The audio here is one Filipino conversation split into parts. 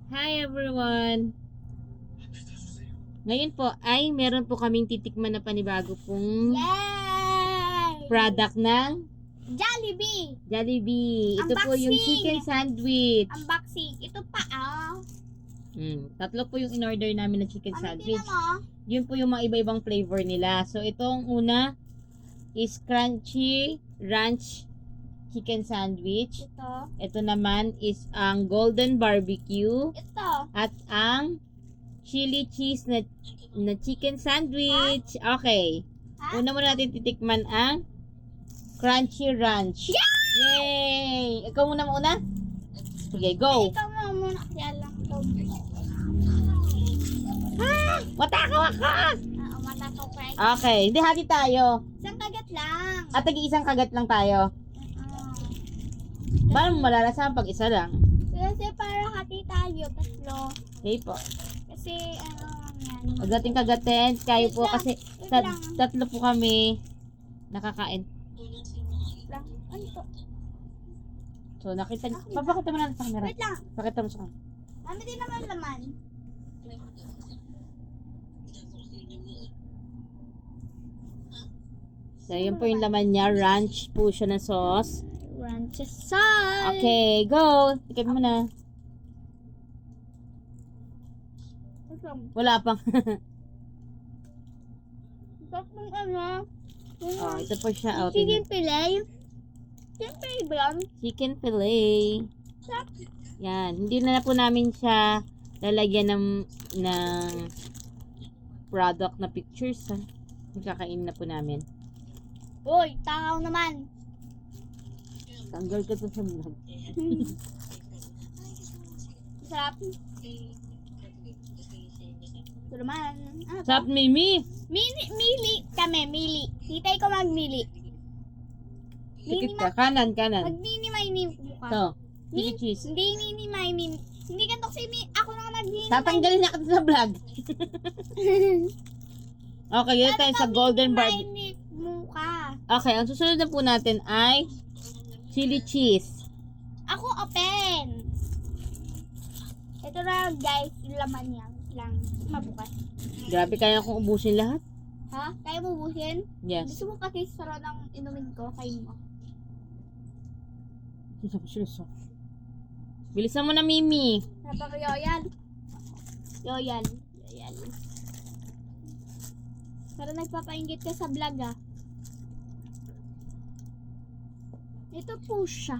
Hi everyone! Ngayon po ay meron po kaming titikman na panibago pong Yay! product ng Jollibee! Jollibee. Ito po yung Unboxing! chicken sandwich. Unboxing. Ito pa, Tatlo po yung in-order namin na chicken Ano sandwich. tingnan mo? Yun po yung mga iba-ibang flavor nila. So itong una is crunchy ranch chicken sandwich. Ito. Ito naman is ang golden barbecue. Ito. At ang chili cheese na chicken sandwich. Okay. Ha? Una muna natin titikman ang crunchy ranch. Yay! Ikaw muna. Okay, go. Ikaw mo muna kasi alam ko. Matakaw ako! Mata ko pa. Okay, hindi hati tayo. Isang kagat lang. At tagi-isang kagat lang tayo. Paano mo malalasahan pag isa lang? Kasi para hati tayo, tatlo. Okay po. Kasi, yan. Kagatin. Kayo po Wait lang, kasi wait lang. tatlo po kami nakakain. Lang. Ano to? So, nakita niyo. Papakita mo na sa camera. Wait lang. Pakita mo sa camera. Ano din naman laman? So, yun po yung laman niya. Ranch po siya na sauce. Ranch sauce. Okay, go! Tikim mo na. Wala pang. Tapos ano? Oh, ito po siya. Oh, Chicken fillet. Siyempre, brown. chicken fillet. Yan. Hindi na po namin siya lalagyan ng product na pictures. Ha? Kakainin na po namin. Uy, takaw naman. Tanggal ka to sa vlog. Sarap. Ito naman. Ano to? Sarap, Mimi! Mili kami, mili. Hitay ko magmili. Tikit ka. Kanan. Mag-mini may ni buka. To. Chili cheese. Hindi mini may mini. Hindi ka to kasi ako na mag-mini. Tatanggalin na kita sa vlog. Okay, yun tayo sa golden barbecue. May muka. Okay, ang susunod na po natin ay chili cheese. Ako open. Ito na guys, yung laman niya. Lang mabukas. Grabe, kaya kong ubusin lahat. Ha? Kaya mo buhin? Yes. Gusto mo kasi sarap ng inumin ko, kain mo. Bilisan mo na, Mimi. Sarap ang Royal. Royal. Para nagpapainggit ka sa vlog Ito po siya.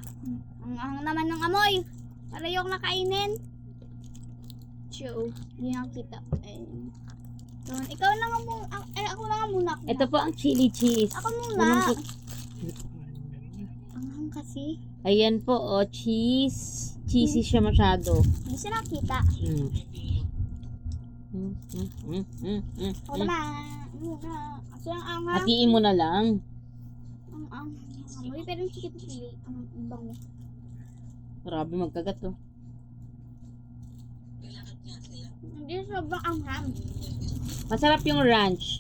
Ang naman ng amoy. Para yung nakainin. Chill. Hindi nakita. Ikaw na nga muna. Ako na nga muna. Ito po ang chili cheese. Ako muna. Unang Ang kasi. Ayan po, oh, cheese. Cheesy siya masyado. Hindi siya nakita. Ako naman. Kasi ang anghang. Hatiin mo na lang. Ang amoy. Pero yung chicken pili. Ang bango. Grabe magkagat, oh. Hindi sobrang anghang. Masarap yung ranch.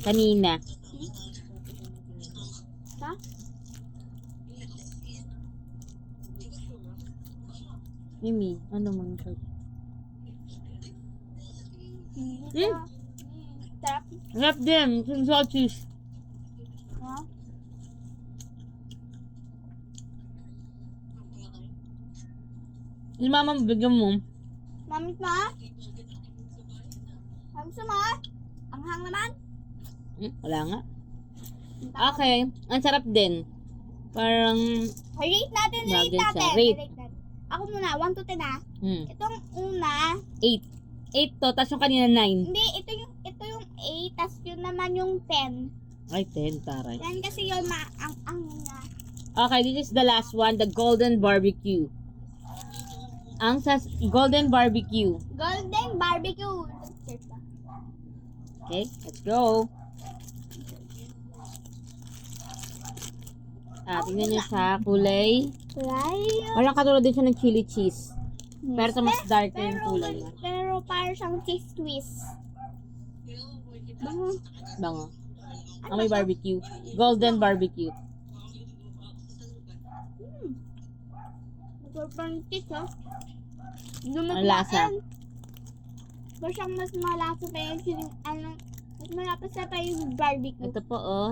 Kanina. Ha? Mimi, ano mo nito? Sarap. Sarap din. Yung salt cheese. Ha? Yung mama mo, bigyan mo. Mamit mo? Gusto mo? Anghang naman? Wala nga. Okay. Ang sarap din. Parang, Rate natin, Bagay rate siya. natin. Rate. Rate natin. Ako muna, 1 to 10 Itong una, 8. 8 to, tapos yung kanina 9. hindi, ito yung 8, tas yun naman yung 10. Ay, 10, taray. Yan kasi yun ang nga. Okay, this is the last one, the golden barbecue. Ang golden barbecue. Golden barbecue. Okay, let's go. Tingnan nyo sa kulay. Right? Walang katulad din siya ng chili cheese. Pero ito mas darker yung kulay niya. Pero parang siyang cheese twist. Bango. Bango. Ang may barbecue. Golden barbecue. Sobrang cheese Ang lasa? Pero siyang mas malasa pa yung mas malasa pa yung barbecue. Ito po, oh.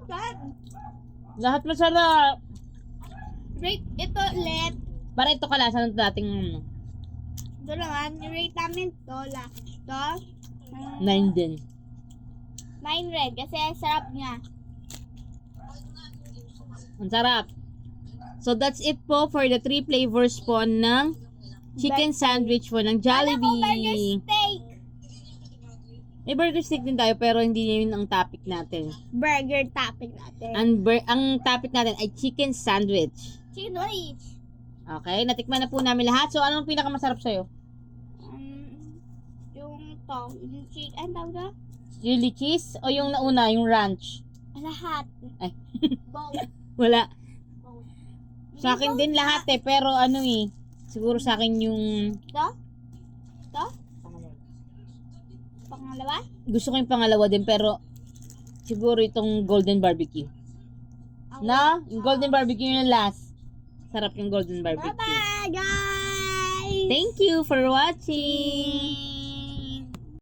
God. Lahat masarap. Rate ito ulit. Para ito kalasa ng dating ano, Ito naman, rate namin to to 9 din. 9 red kasi sarap niya. Ang sarap. So, that's it po for the 3 flavors po ng chicken sandwich po ng Alam mo, burger Jollibee. steak. May burger steak din tayo pero hindi yun ang topic natin. Burger topic natin. Ang topic natin ay chicken sandwich. Chicken sandwich. Okay, natikman na po namin lahat. So, anong pinakamasarap sa'yo? Yung to, yung chicken, ano tawag na? Chili cheese o yung nauna, yung ranch? Lahat. Ay. Both. Wala. Both. Sa akin din lahat eh, pero ano eh, siguro sa akin yung To? To? Pangalawa? gusto ko yung pangalawa din pero siguro itong golden barbecue. Ako. Na? Yung golden barbecue yung last. Sarap yung golden barbecue. Bye-bye, guys! Thank you for watching.